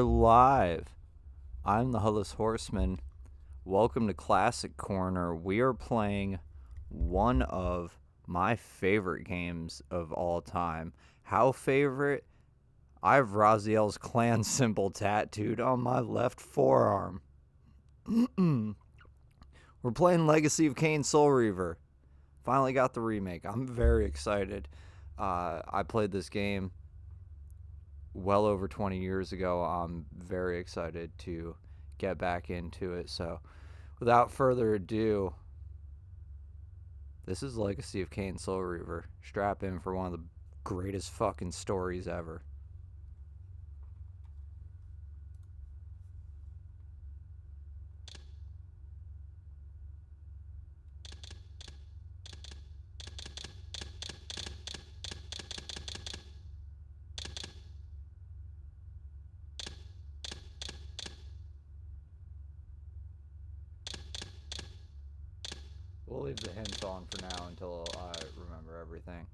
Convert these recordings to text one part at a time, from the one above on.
we're live. I'm the Hulless Horseman. Welcome to Classic Corner. We are playing one of my favorite games of all time. How favorite? I have Raziel's clan symbol tattooed on my left forearm. We're playing Legacy of Kain Soul Reaver. Finally got the remake. I'm very excited. I played this game well over 20 years ago. I'm very excited to get back into it. So without further ado, this is Legacy of Kain Soul Reaver. Strap in for one of the greatest fucking stories ever. We'll leave the hints on for now until I remember everything.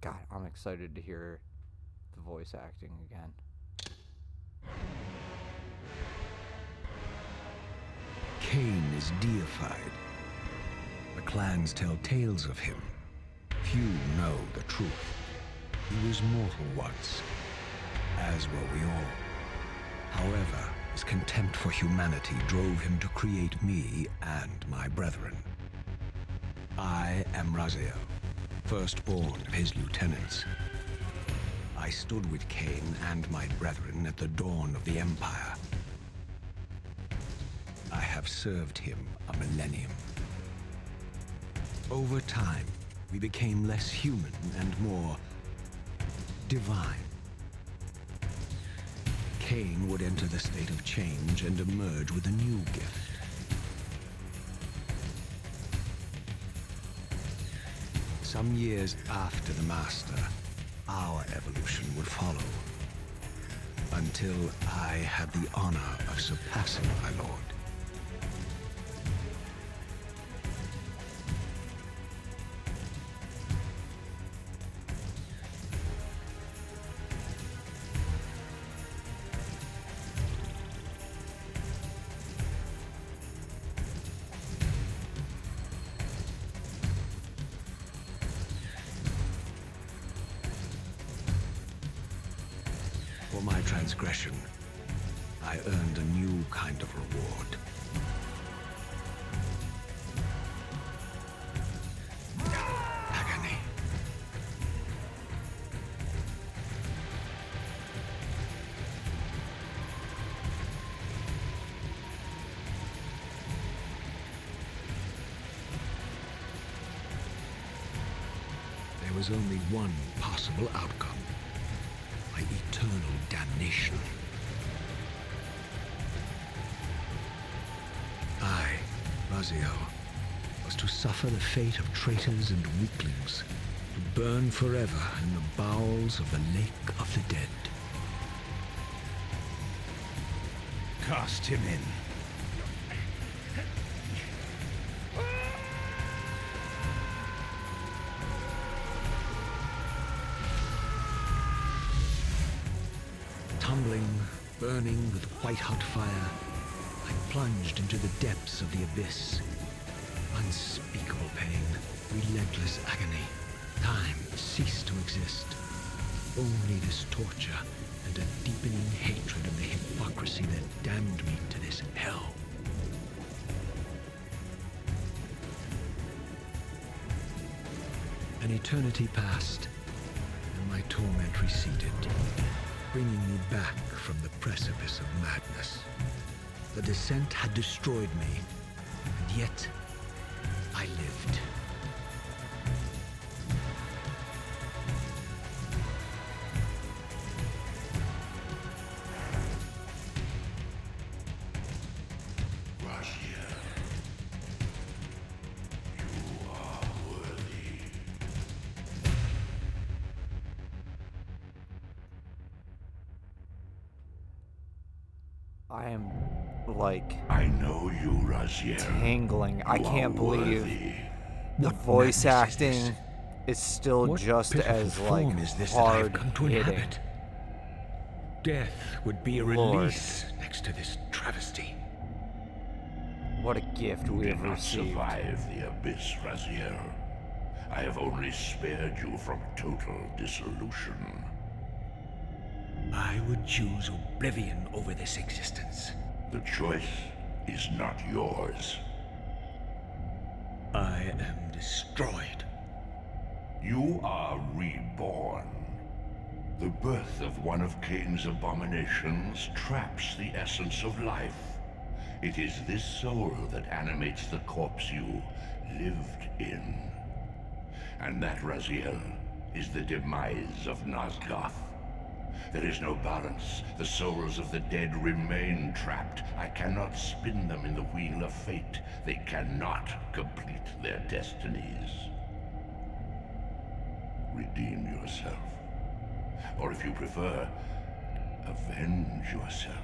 God, I'm excited to hear the voice acting again. Kain is deified. The clans tell tales of him. Few know the truth. He was mortal once, as were we all. However, his contempt for humanity drove him to create me and my brethren. I am Raziel, firstborn of his lieutenants. I stood with Kain and my brethren at the dawn of the Empire. I have served him a millennium. Over time, we became less human and more divine. Kain would enter the state of change and emerge with a new gift. Some years after the Master, our evolution would follow. Until I had the honor of surpassing my lord. For my transgression, I earned a new kind of reward. Agony. There was only one possible outcome. Eternal damnation. I, Raziel, was to suffer the fate of traitors and weaklings, to burn forever in the bowels of the Lake of the Dead. Cast him in. Tumbling, burning with white-hot fire, I plunged into the depths of the abyss. Unspeakable pain, relentless agony. Time ceased to exist. Only this torture and a deepening hatred of the hypocrisy that damned me to this hell. An eternity passed, and my torment receded, bringing me back from the precipice of madness. The descent had destroyed me, and yet I lived. Raziel, you are worthy. I am like I know you, Raziel. tingling. I You can't are believe worthy. the What voice madness is acting this? is still What just pitiful as like form is this that I have hard come to hitting. inhabit? Death would be a Lord. release next to this travesty. What a gift You we did have not received. survive the abyss, Raziel. I have only spared you from total dissolution. I would choose oblivion over this existence. The choice is not yours. I am destroyed. You are reborn. The birth of one of Kain's abominations traps the essence of life. It is this soul that animates the corpse you lived in. And that, Raziel, is the demise of Nosgoth. There is no balance. The souls of the dead remain trapped. I cannot spin them in the wheel of fate. They cannot complete their destinies. Redeem yourself. Or if you prefer, avenge yourself.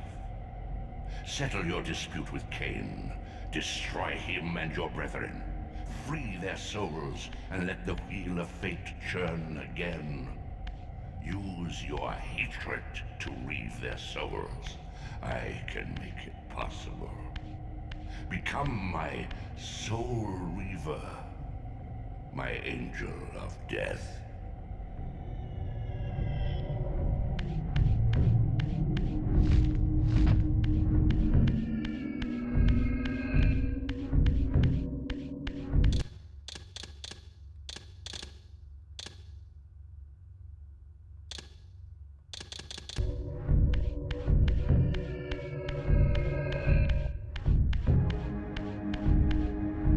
Settle your dispute with Kain. Destroy him and your brethren. Free their souls and let the wheel of fate churn again. Use your hatred to reave their souls. I can make it possible. Become my soul reaver, my angel of death.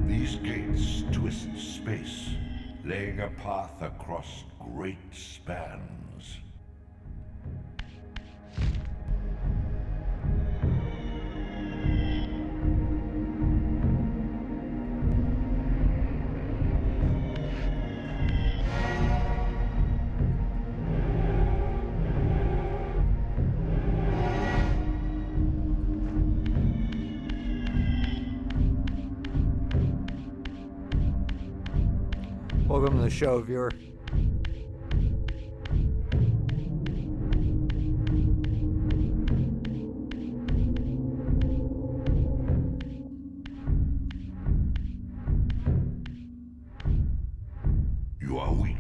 These gates twist space, laying a path across great spans. Welcome to the show, viewer. You are weak.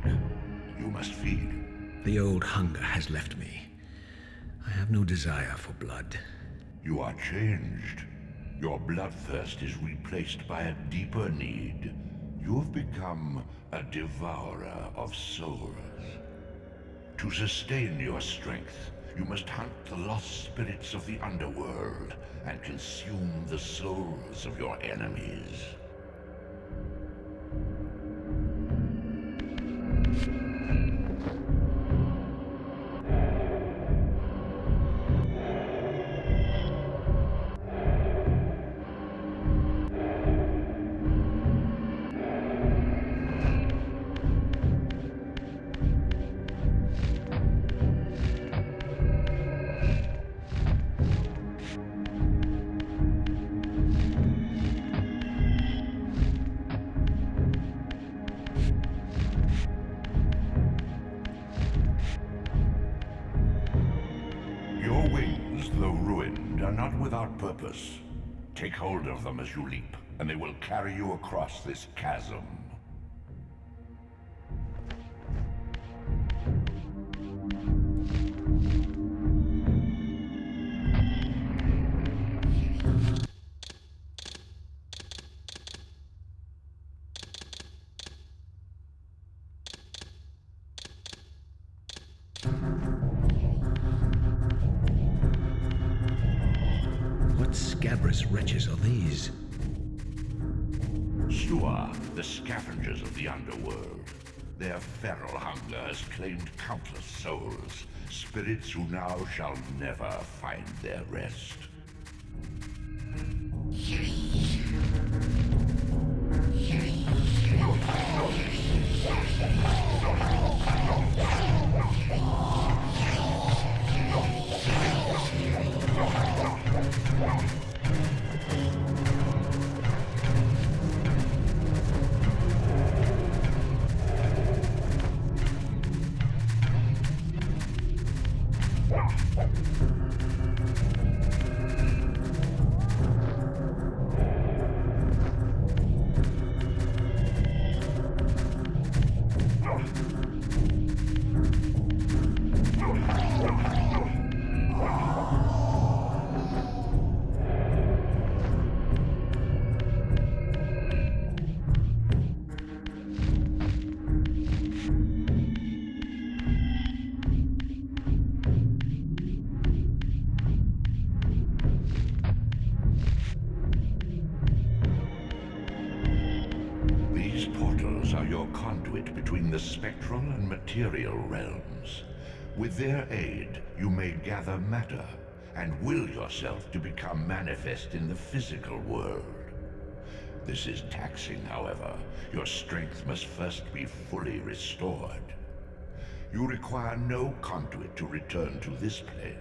You must feed. The old hunger has left me. I have no desire for blood. You are changed. Your bloodthirst is replaced by a deeper need. You have become a devourer of souls. To sustain your strength, you must hunt the lost spirits of the underworld and consume the souls of your enemies. Your wings, though ruined, are not without purpose. Take hold of them as you leap, and they will carry you across this chasm. What scabrous wretches are these? Sua, the scavengers of the underworld. Their feral hunger has claimed countless souls, spirits who now shall never find their rest. conduit between the spectral and material realms. With their aid, you may gather matter and will yourself to become manifest in the physical world. This is taxing, however. Your strength must first be fully restored. You require no conduit to return to this plane.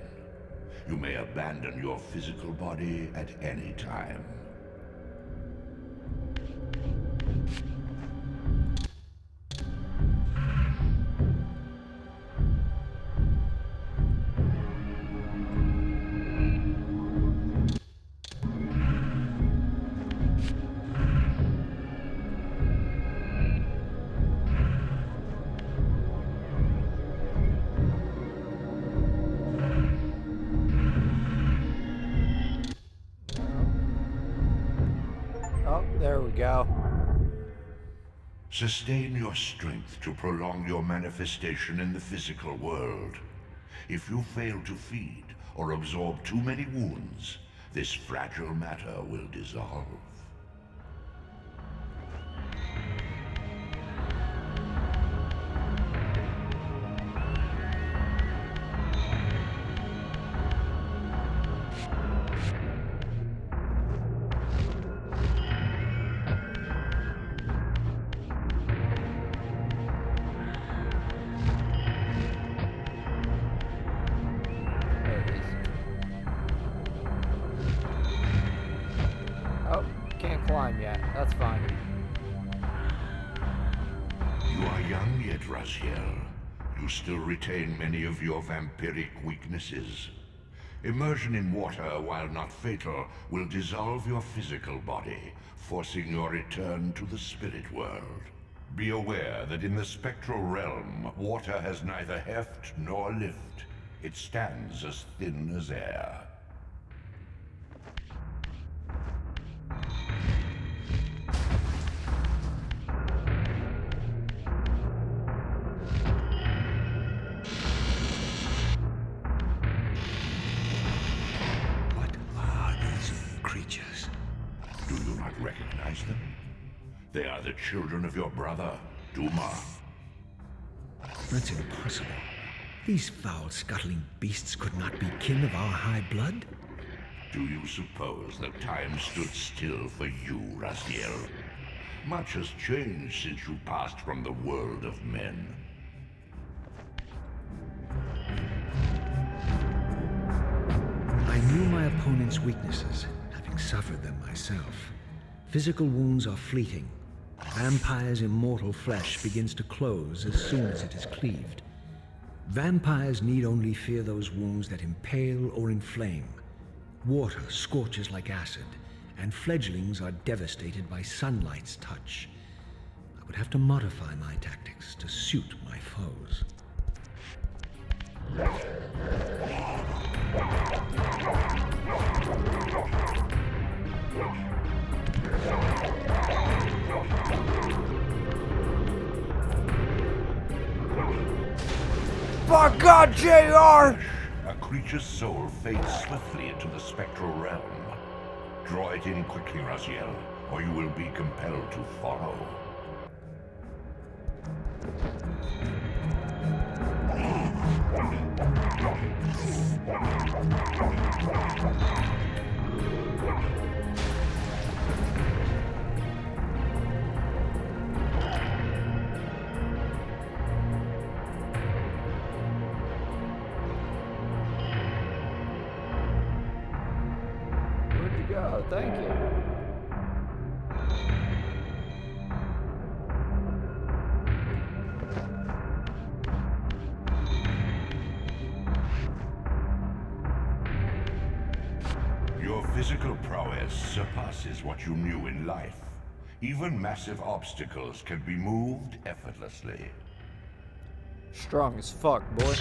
You may abandon your physical body at any time. Oh, there we go. Sustain your strength to prolong your manifestation in the physical world. If you fail to feed or absorb too many wounds, this fragile matter will dissolve. There it is. Oh, can't climb yet. That's fine. You are young yet, Raziel. You still retain many of your vampiric weaknesses. Immersion in water, while not fatal, will dissolve your physical body, forcing your return to the spirit world. Be aware that in the spectral realm, water has neither heft nor lift. It stands as thin as air. What are these creatures? Do you not recognize them? They are the children of your brother, Duma. That's impossible. These foul, scuttling beasts could not be kin of our high blood? Do you suppose that time stood still for you, Raziel? Much has changed since you passed from the world of men. I knew my opponent's weaknesses, having suffered them myself. Physical wounds are fleeting. Vampire's immortal flesh begins to close as soon as it is cleaved. Vampires need only fear those wounds that impale or inflame. Water scorches like acid, and fledglings are devastated by sunlight's touch. I would have to modify my tactics to suit my foes. By God, JR! A creature's soul fades swiftly into the spectral realm. Draw it in quickly, Raziel, or you will be compelled to follow. Where'd you go? Thank you. Your physical prowess surpasses what you knew in life. Even massive obstacles can be moved effortlessly. Strong as fuck, boy.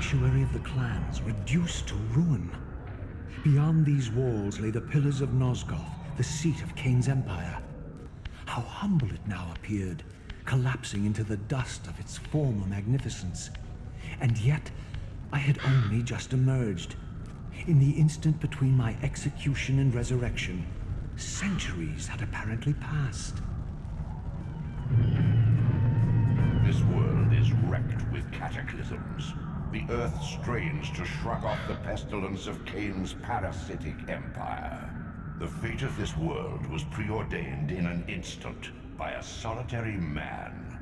sanctuary of the clans reduced to ruin. Beyond these walls lay the pillars of Nosgoth, the seat of Kain's empire. How humble it now appeared, collapsing into the dust of its former magnificence. And yet, I had only just emerged. In the instant between my execution and resurrection, centuries had apparently passed. This world is wrecked with cataclysms. The earth strains to shrug off the pestilence of Kain's parasitic empire. The fate of this world was preordained in an instant by a solitary man.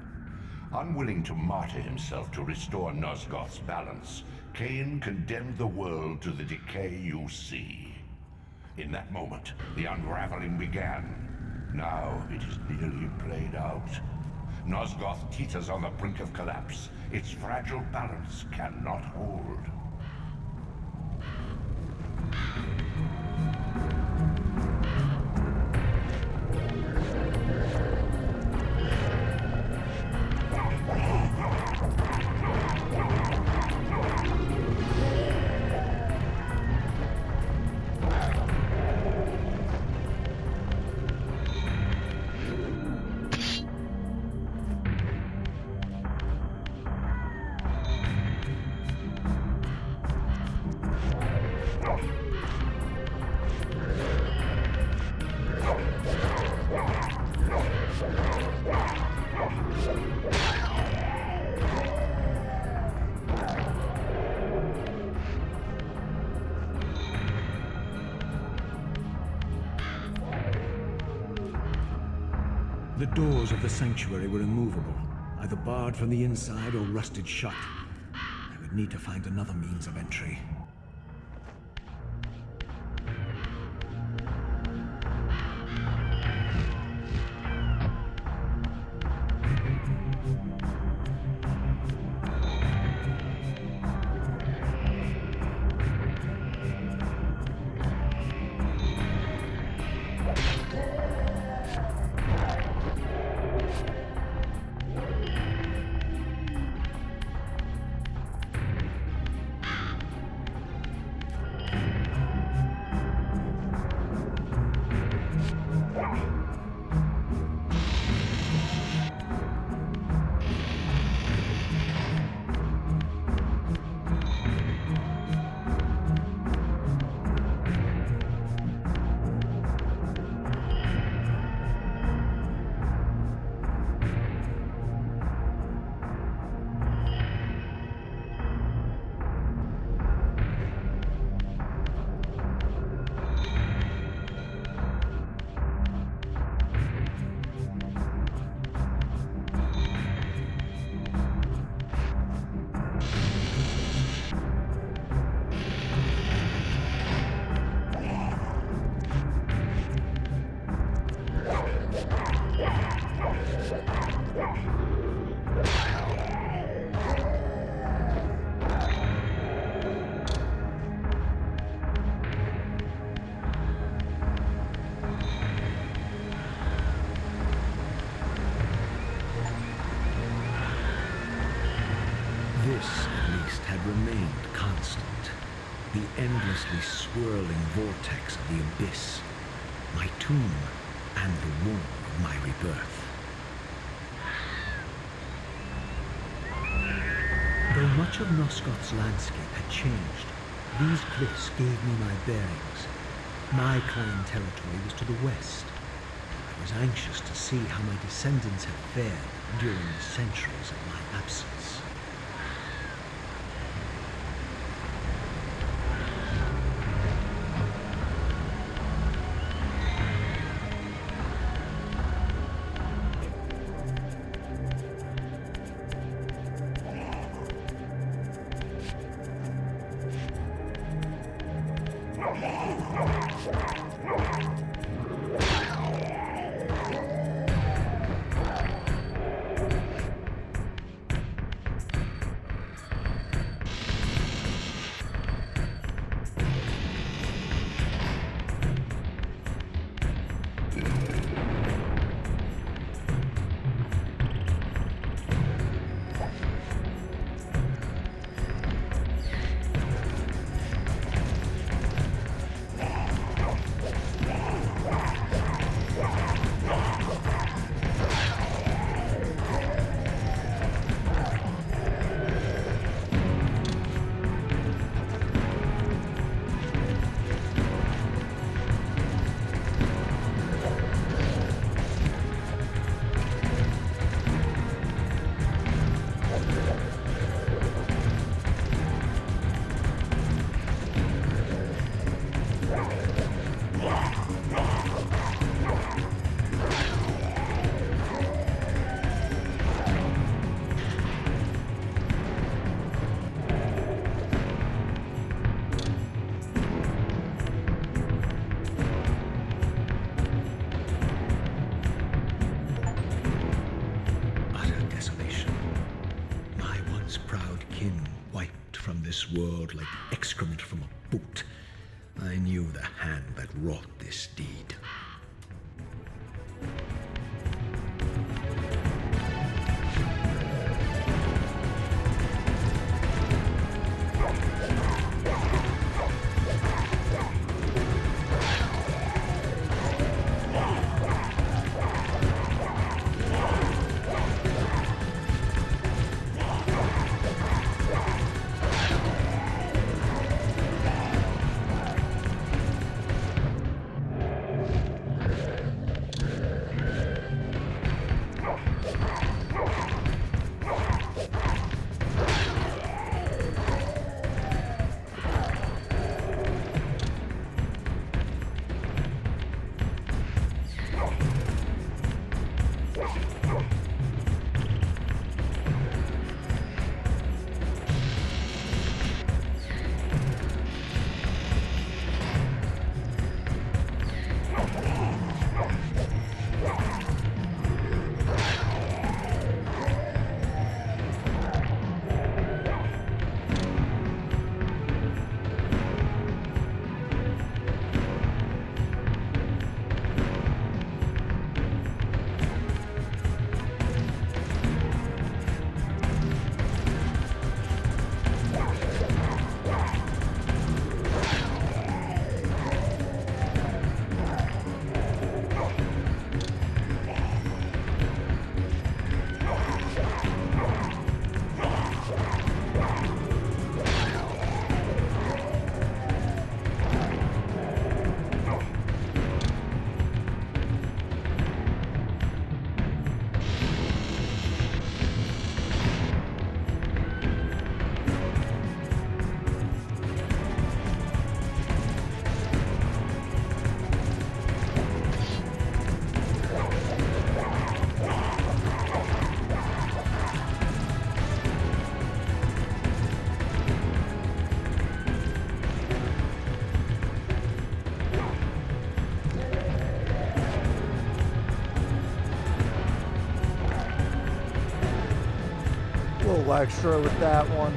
Unwilling to martyr himself to restore Nosgoth's balance, Kain condemned the world to the decay you see. In that moment, the unraveling began. Now it is nearly played out. Nosgoth teeters on the brink of collapse. Its fragile balance cannot hold. The doors of the sanctuary were immovable, either barred from the inside or rusted shut. I would need to find another means of entry. This, at least, had remained constant. The endlessly swirling vortex of the abyss. My tomb and the womb of my rebirth. Though much of Nosgoth's landscape had changed, these cliffs gave me my bearings. My clan territory was to the west. I was anxious to see how my descendants had fared during the centuries of my absence. this world like excrement from a boot, I knew the hand that wrought this deed. A little extra with that one.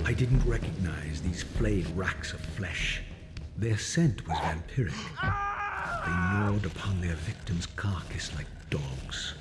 I didn't recognize these flayed racks of flesh. Their scent was vampiric. They gnawed upon their victim's carcass like dogs.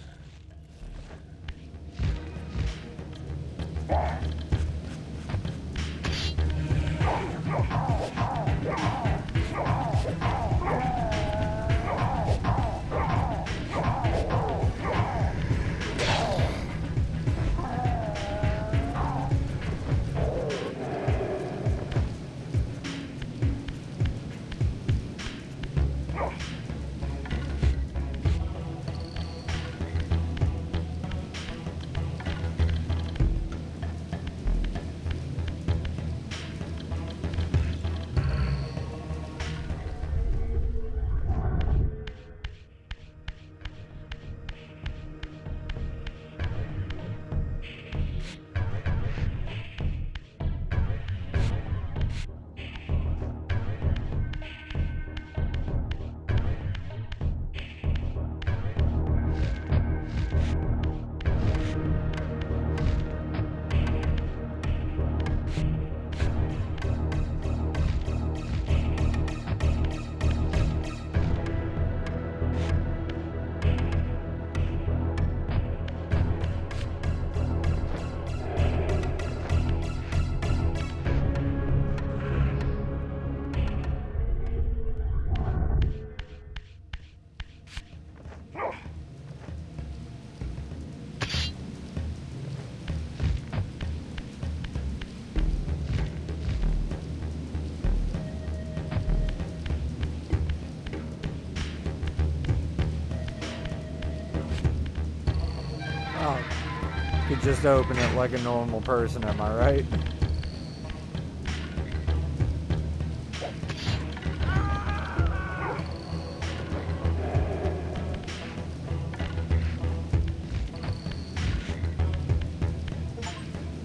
Could just open it like a normal person, am I right?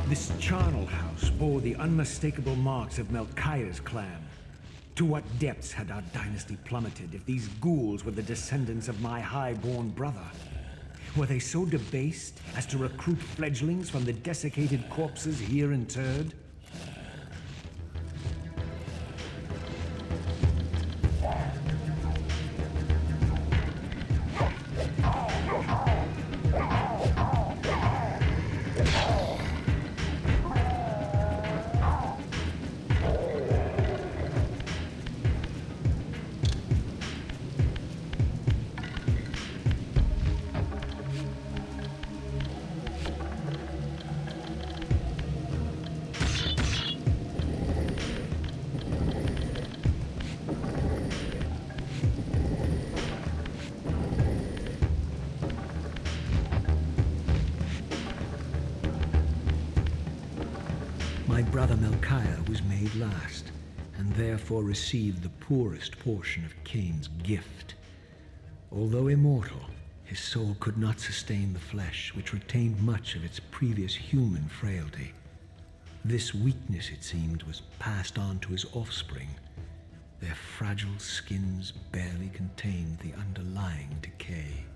This charnel house bore the unmistakable marks of Melchiah's clan. To what depths had our dynasty plummeted if these ghouls were the descendants of my high-born brother? Were they so debased as to recruit fledglings from the desiccated corpses here interred? My brother Melchiah was made last, and therefore received the poorest portion of Kain's gift. Although immortal, his soul could not sustain the flesh, which retained much of its previous human frailty. This weakness, it seemed, was passed on to his offspring. Their fragile skins barely contained the underlying decay.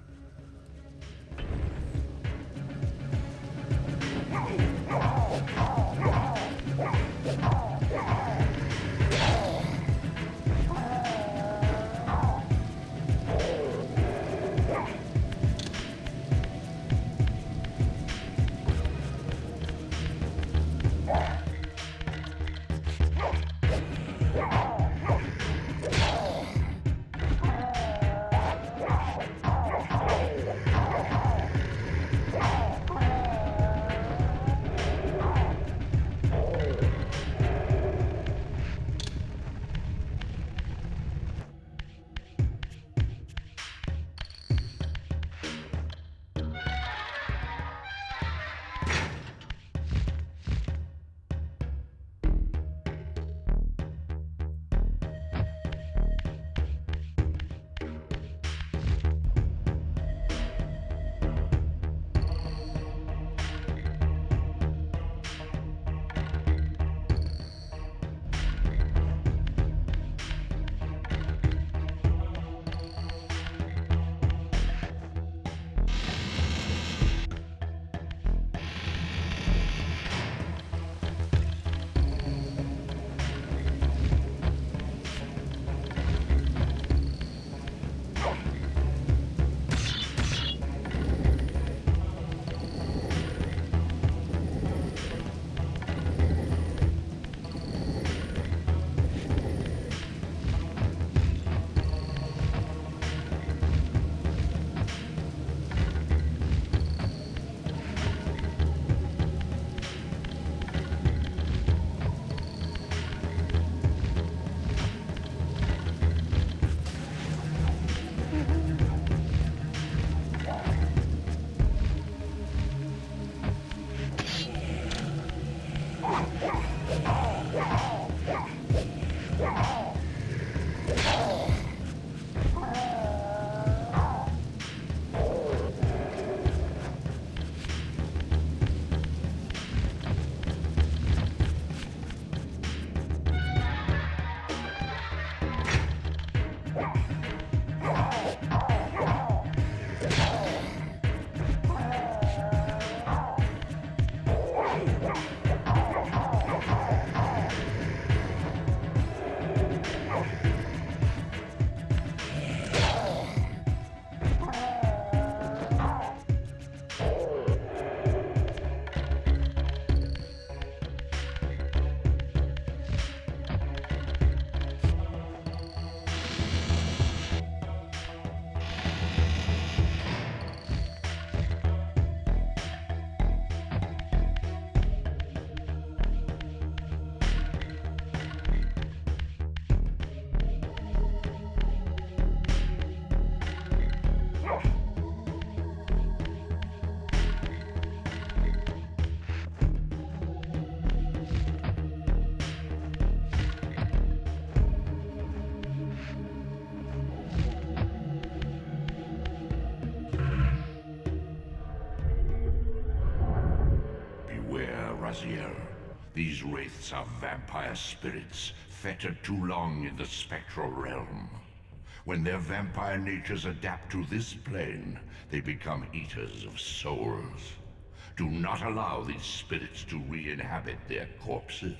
Raziel. These wraiths are vampire spirits, fettered too long in the spectral realm. When their vampire natures adapt to this plane, they become eaters of souls. Do not allow these spirits to re-inhabit their corpses.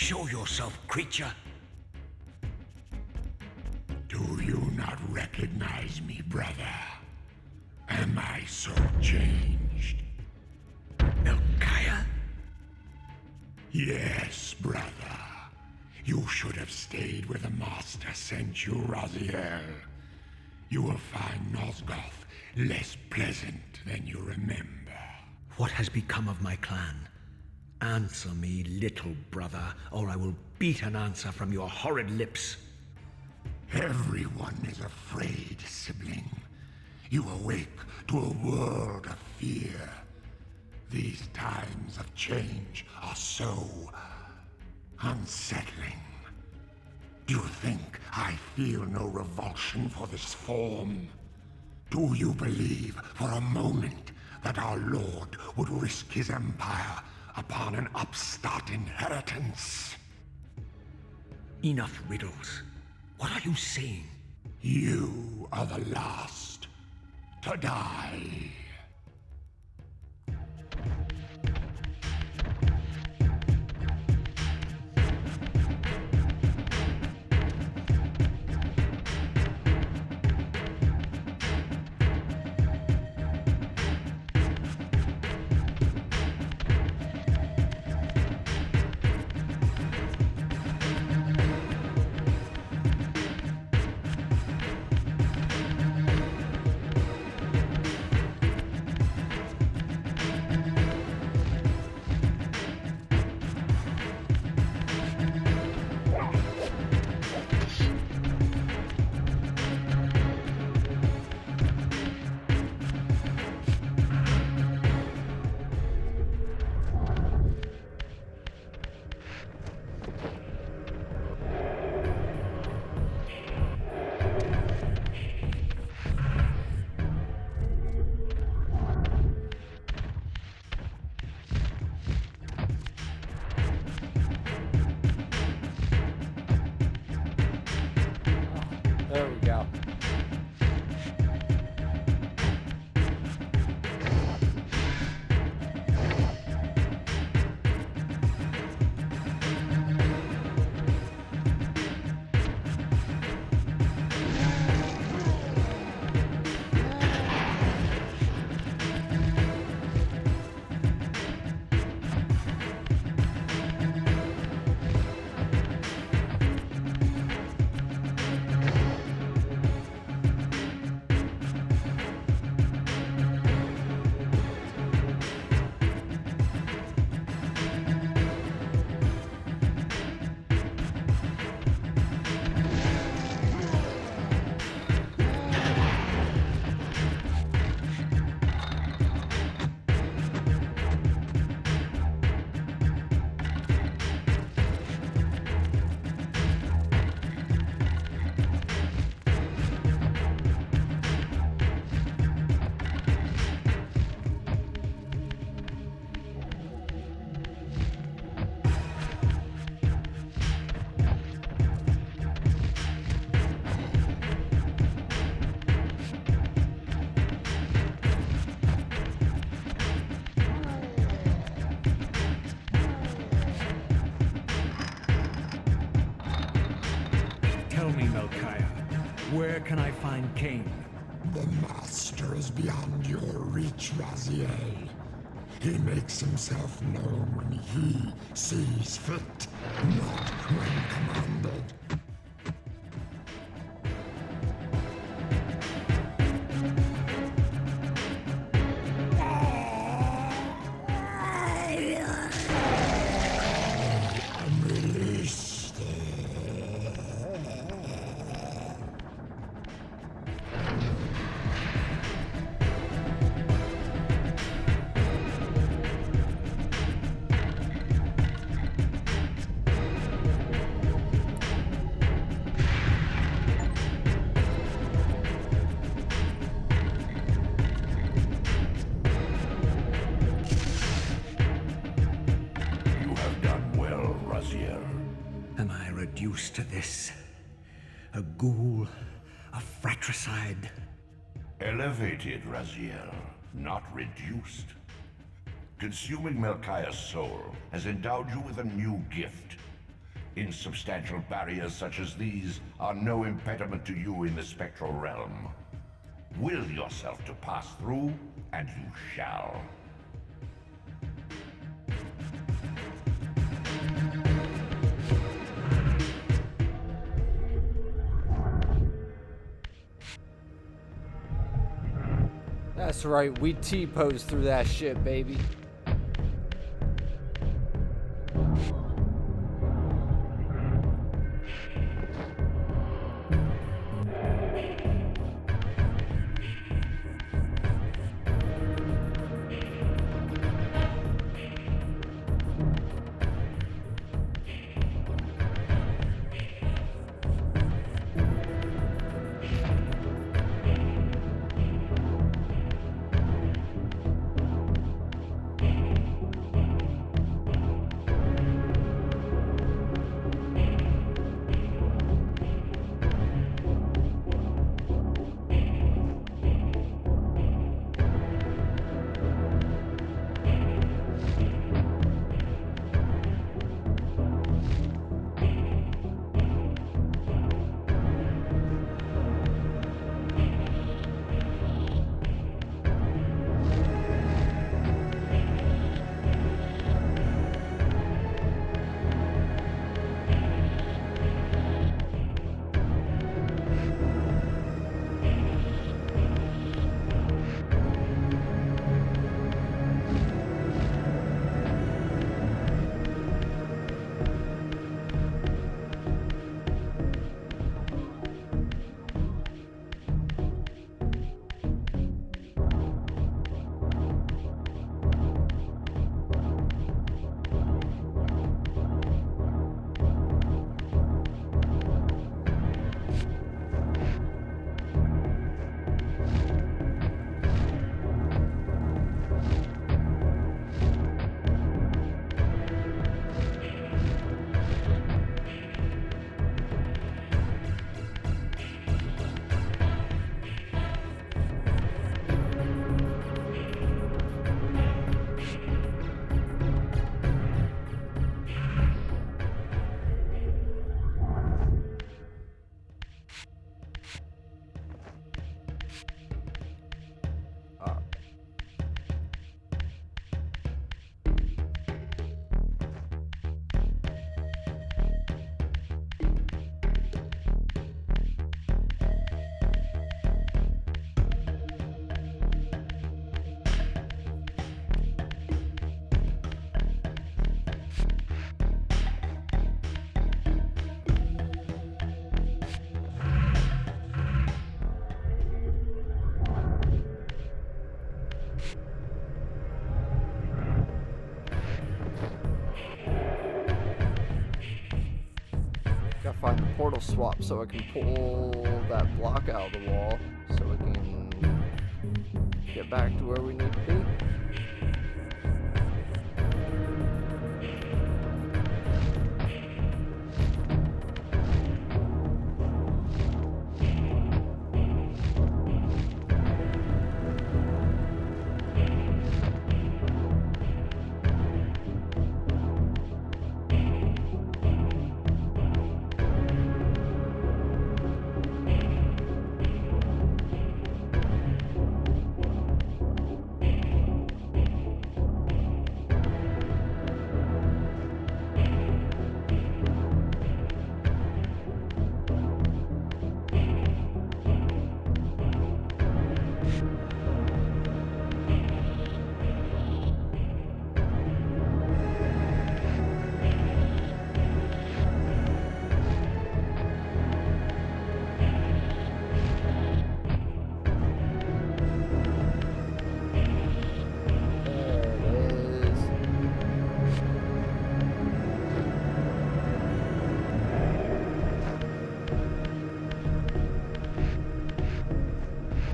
Show yourself, creature. Do you not recognize me, brother? Am I so changed? Melchiah? Yes, brother. You should have stayed where the Master sent you, Raziel. You will find Nosgoth less pleasant than you remember. What has become of my clan? Answer me, little brother, or I will beat an answer from your horrid lips. Everyone is afraid, sibling. You awake to a world of fear. These times of change are so unsettling. Do you think I feel no revulsion for this form? Do you believe for a moment that our Lord would risk his empire upon an upstart inheritance? Enough riddles. What are you saying? You are the last to die. There we go. Tell me, Melchiah, where can I find Kain? The Master is beyond your reach, Raziel. He makes himself known when he sees fit, not when commanded. I'm released. You have done well, Raziel. Am I reduced to this? A ghoul? A fratricide? Elevated, Raziel, not reduced. Consuming Melchiah's soul has endowed you with a new gift. Insubstantial barriers such as these are no impediment to you in the spectral realm. Will yourself to pass through, and you shall. That's right, we T-pose through that shit, baby. Gotta find the portal swap so I can pull that block out of the wall so we can get back to where we need to be.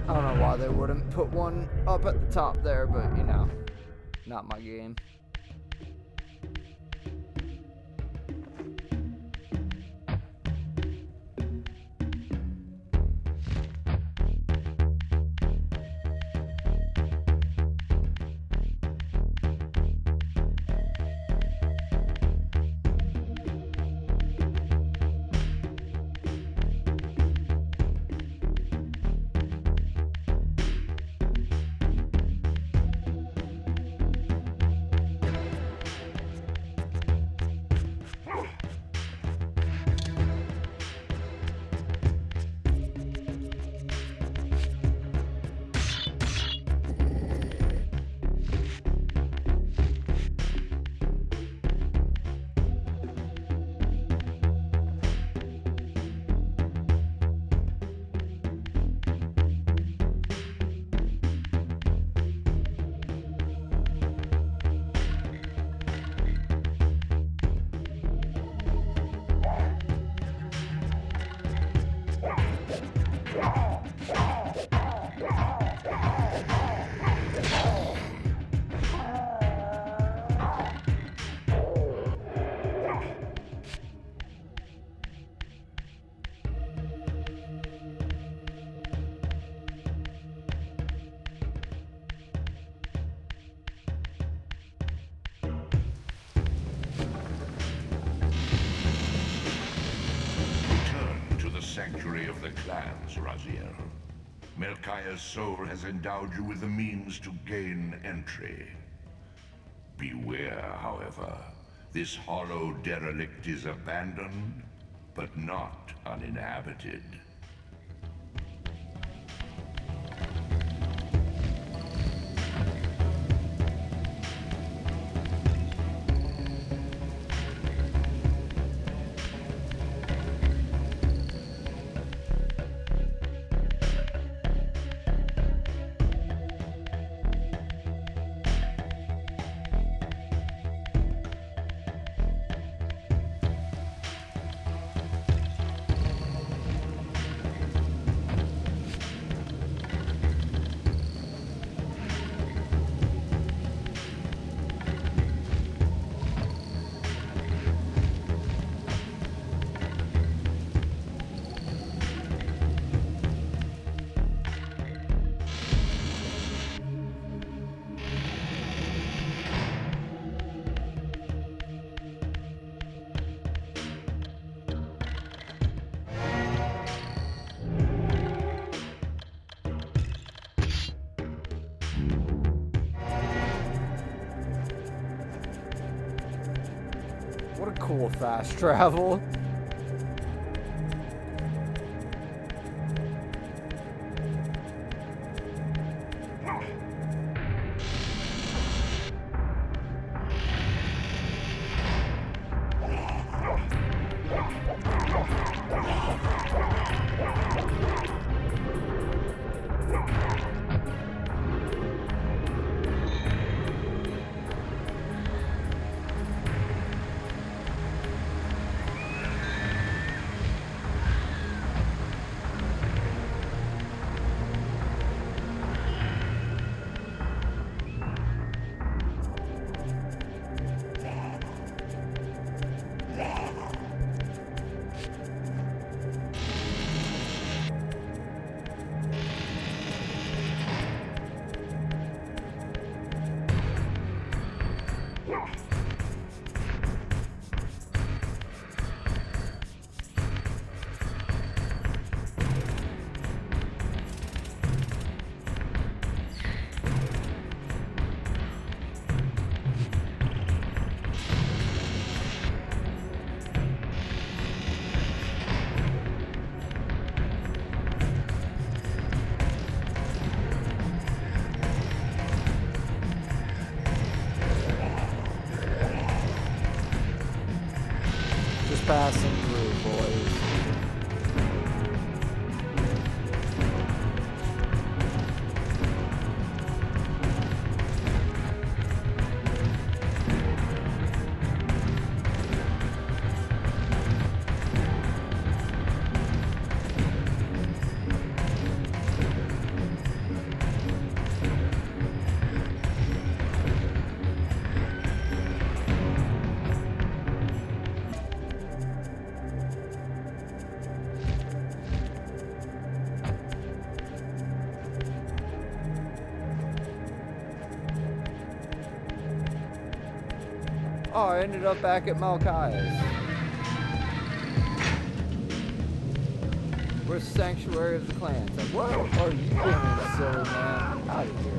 I don't know why they wouldn't put one up at the top there, but you know, not my game. Return to the sanctuary of the clans, Raziel. Melchiah's soul has endowed you with the means to gain entry. Beware, however. This hollow derelict is abandoned, but not uninhabited. What a cool fast travel. Passing through, boys. Oh, I ended up back at Melchiah's. Where's the Sanctuary of the Clans? Like, what are you doing, silly man? Out of here.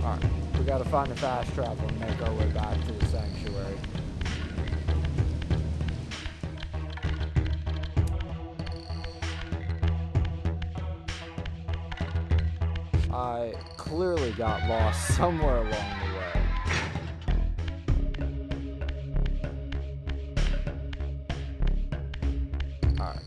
Alright, we gotta find the fast travel and make our way back to the Sanctuary. I clearly got lost somewhere along the way. Alright.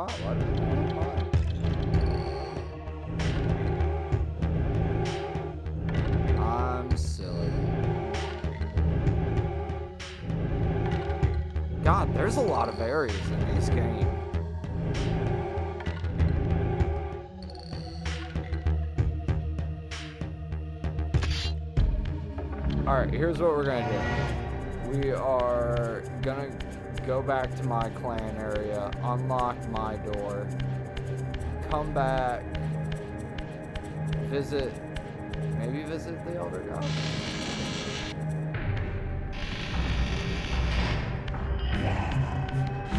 Wow, why did it not mine? I'm silly. God, there's a lot of areas in this game. Alright, here's what we're gonna do. We are gonna go back to my clan area, unlock my door, come back, maybe visit the Elder God?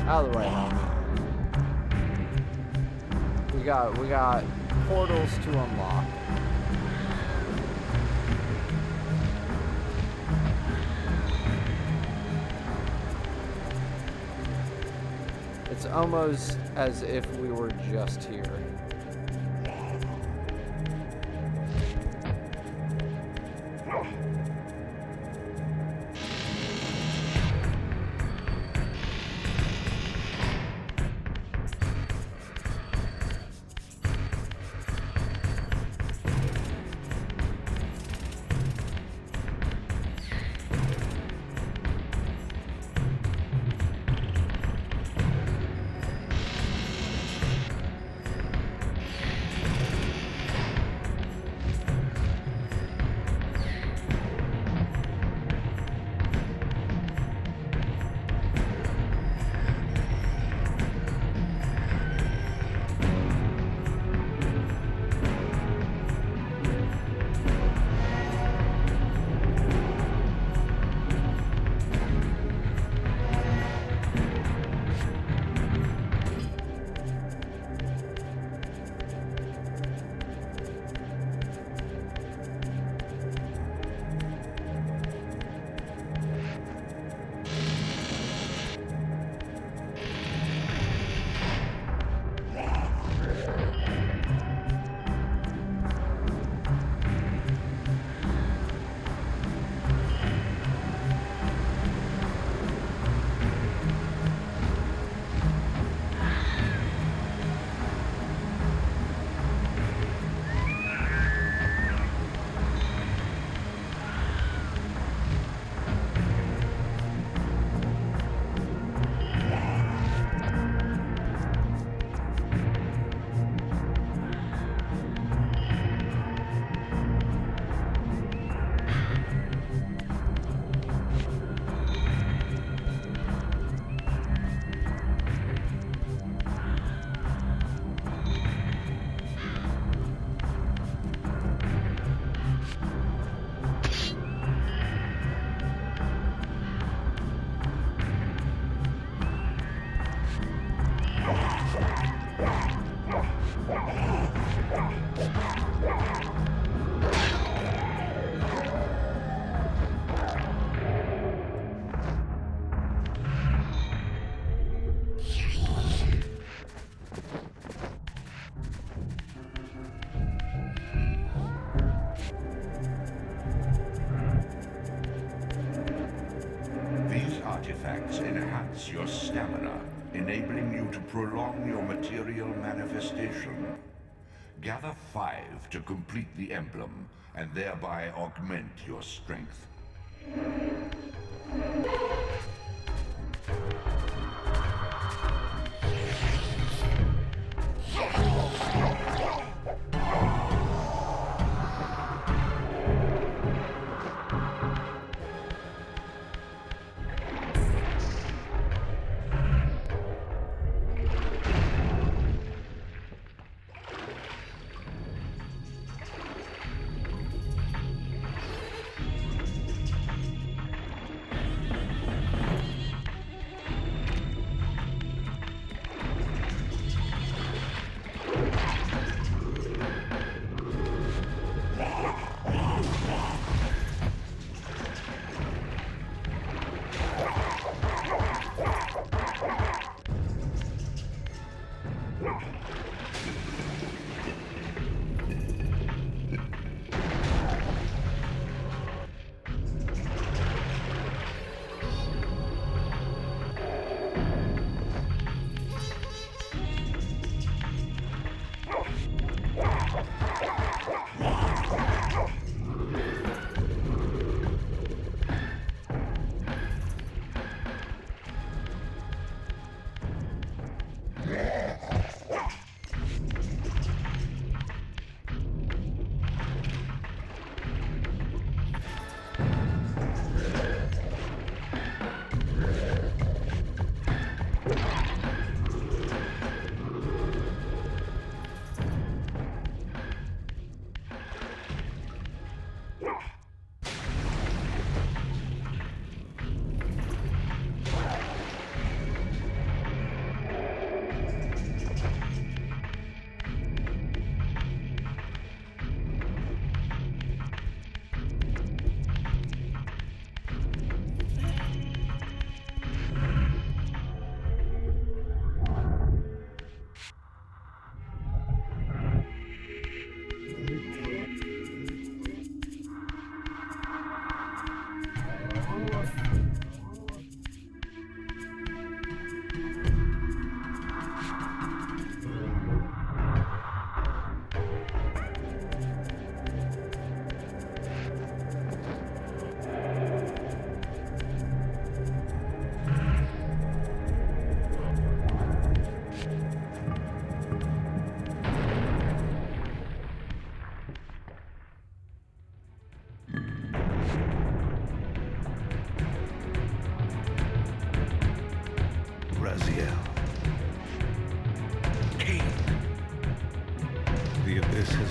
Out of the way, homie. We got portals to unlock. It's almost as if we were just here. Artifacts enhance your stamina, enabling you to prolong your material manifestation. Gather 5 to complete the emblem, and thereby augment your strength.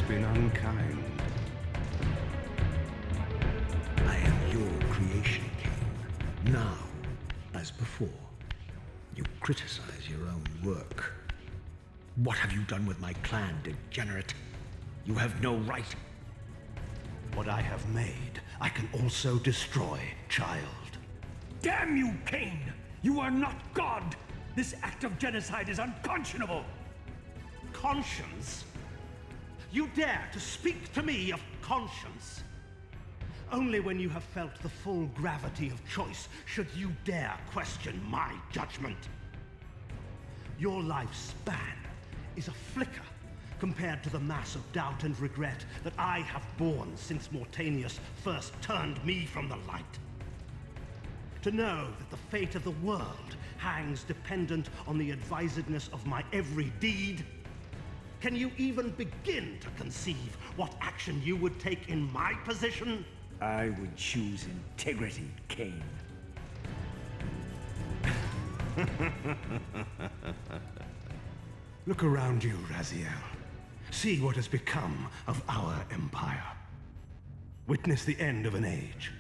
been unkind. I am your creation, Kain. Now, as before, you criticize your own work. What have you done with my clan, degenerate? You have no right. What I have made, I can also destroy, child. Damn you, Kain! You are not God! This act of genocide is unconscionable! Conscience? You dare to speak to me of conscience? Only when you have felt the full gravity of choice should you dare question my judgment. Your lifespan is a flicker compared to the mass of doubt and regret that I have borne since Mortanius first turned me from the light. To know that the fate of the world hangs dependent on the advisedness of my every deed? Can you even begin to conceive what action you would take in my position? I would choose integrity, Kain. Look around you, Raziel. See what has become of our empire. Witness the end of an age.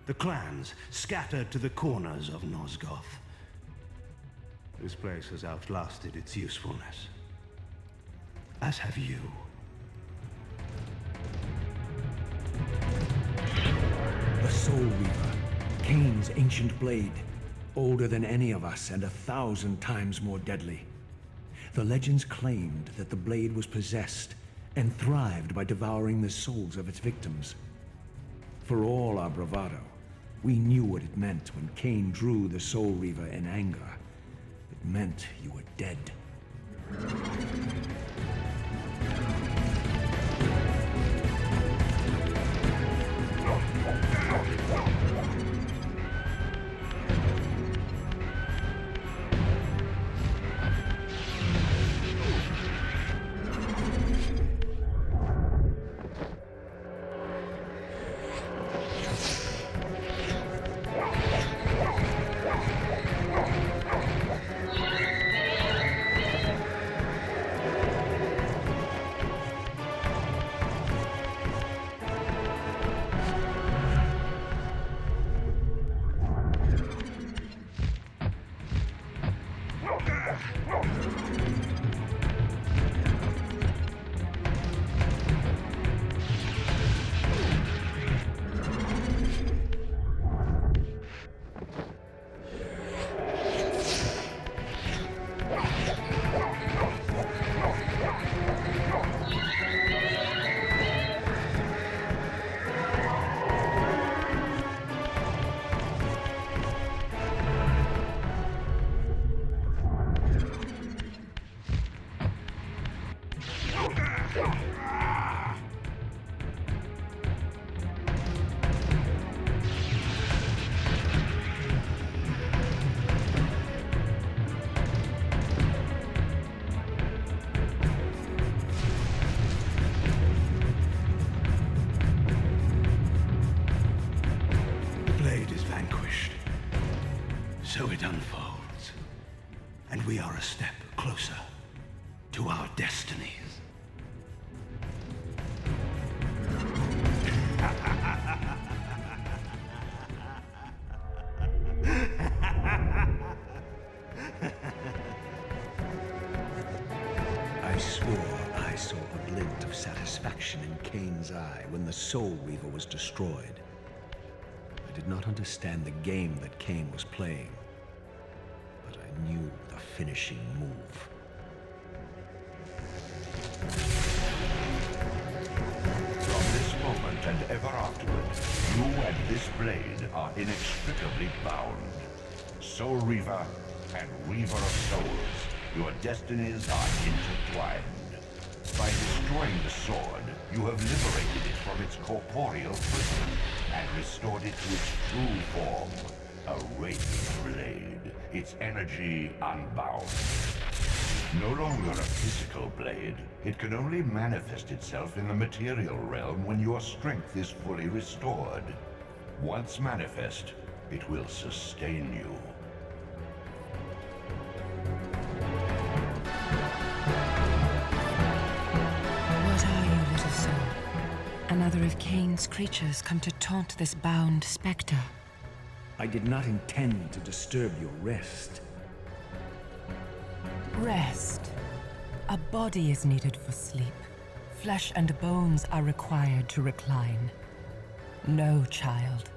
The clans scattered to the corners of Nosgoth. This place has outlasted its usefulness. As have you. The Soul Reaver, Kain's ancient blade, older than any of us and 1,000 times more deadly. The legends claimed that the blade was possessed and thrived by devouring the souls of its victims. For all our bravado, we knew what it meant when Kain drew the Soul Reaver in anger. It meant you were dead. So it unfolds, and we are a step closer to our destinies. I swore I saw a glint of satisfaction in Kain's eye when the Soul Reaver was destroyed. I did not understand the game that Kain was playing, but I knew the finishing move. From this moment and ever afterward, you and this blade are inextricably bound. Soul Reaver and Reaver of Souls, your destinies are intertwined. By destroying the sword, you have liberated it from its corporeal prison and restored it to its true form, a wraith blade, its energy unbound. No longer a physical blade, it can only manifest itself in the material realm when your strength is fully restored. Once manifest, it will sustain you. What are you, little Kain's creatures come to taunt this bound specter? I did not intend to disturb your rest. Rest. A body is needed for sleep. Flesh and bones are required to recline. No, child.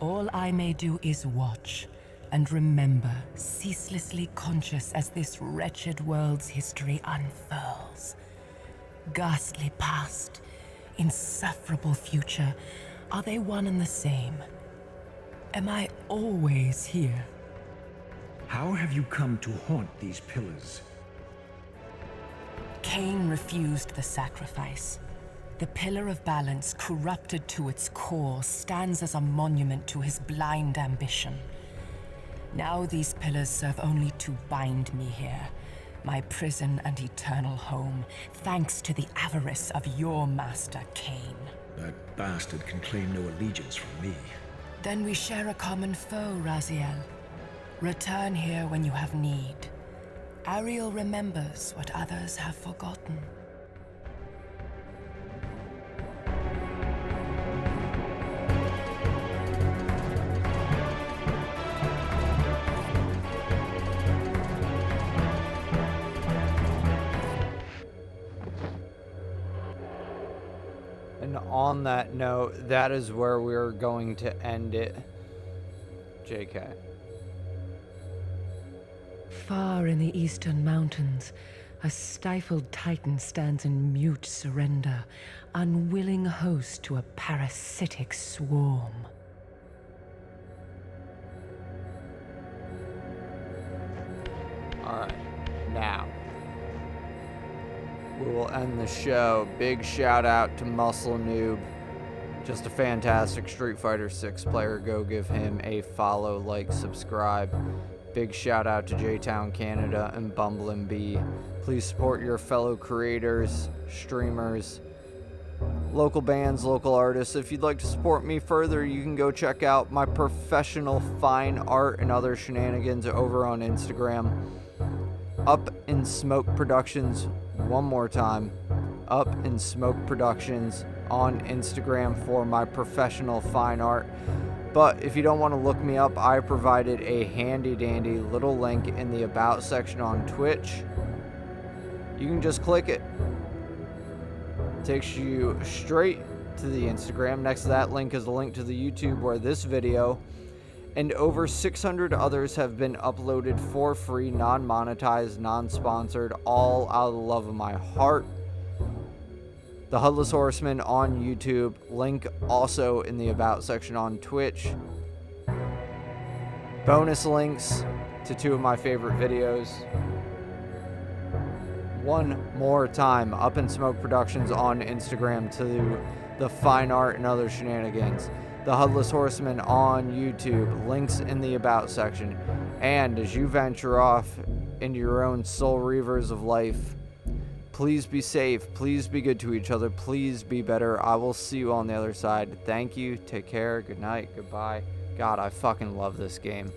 All I may do is watch and remember, ceaselessly conscious as this wretched world's history unfurls. Ghastly past, insufferable future, are they one and the same? Am I always here? How have you come to haunt these pillars? Kain refused the sacrifice. The Pillar of Balance, corrupted to its core, stands as a monument to his blind ambition. Now these pillars serve only to bind me here, my prison and eternal home, thanks to the avarice of your master, Kain. That bastard can claim no allegiance from me. Then we share a common foe, Raziel. Return here when you have need. Ariel remembers what others have forgotten. And on that note, that is where we're going to end it. JK. Far in the eastern mountains, a stifled titan stands in mute surrender, unwilling host to a parasitic swarm. Alright, now we will end the show. Big shout out to Muscle Noob. Just a fantastic Street Fighter 6 player. Go give him a follow, like, subscribe. Big shout out to J-Town Canada and Bumblin' Bee. Please support your fellow creators, streamers, local bands, local artists. If you'd like to support me further, you can go check out my professional fine art and other shenanigans over on Instagram. Up in Smoke Productions, one more time. Up in Smoke Productions on Instagram for my professional fine art. But if you don't want to look me up, I provided a handy dandy little link in the About section on Twitch. You can just click it. Takes you straight to the Instagram. Next to that link is a link to the YouTube where this video and over 600 others have been uploaded for free, non-monetized, non-sponsored, all out of the love of my heart. The Headless Horseman on YouTube, link also in the About section on Twitch. Bonus links to two of my favorite videos. One more time, Up in Smoke Productions on Instagram to the fine art and other shenanigans. The Headless Horseman on YouTube, links in the About section. And as you venture off into your own soul reavers of life, please be safe, please be good to each other, please be better. I will see you on the other side. Thank you, take care, good night, goodbye. God, I fucking love this game.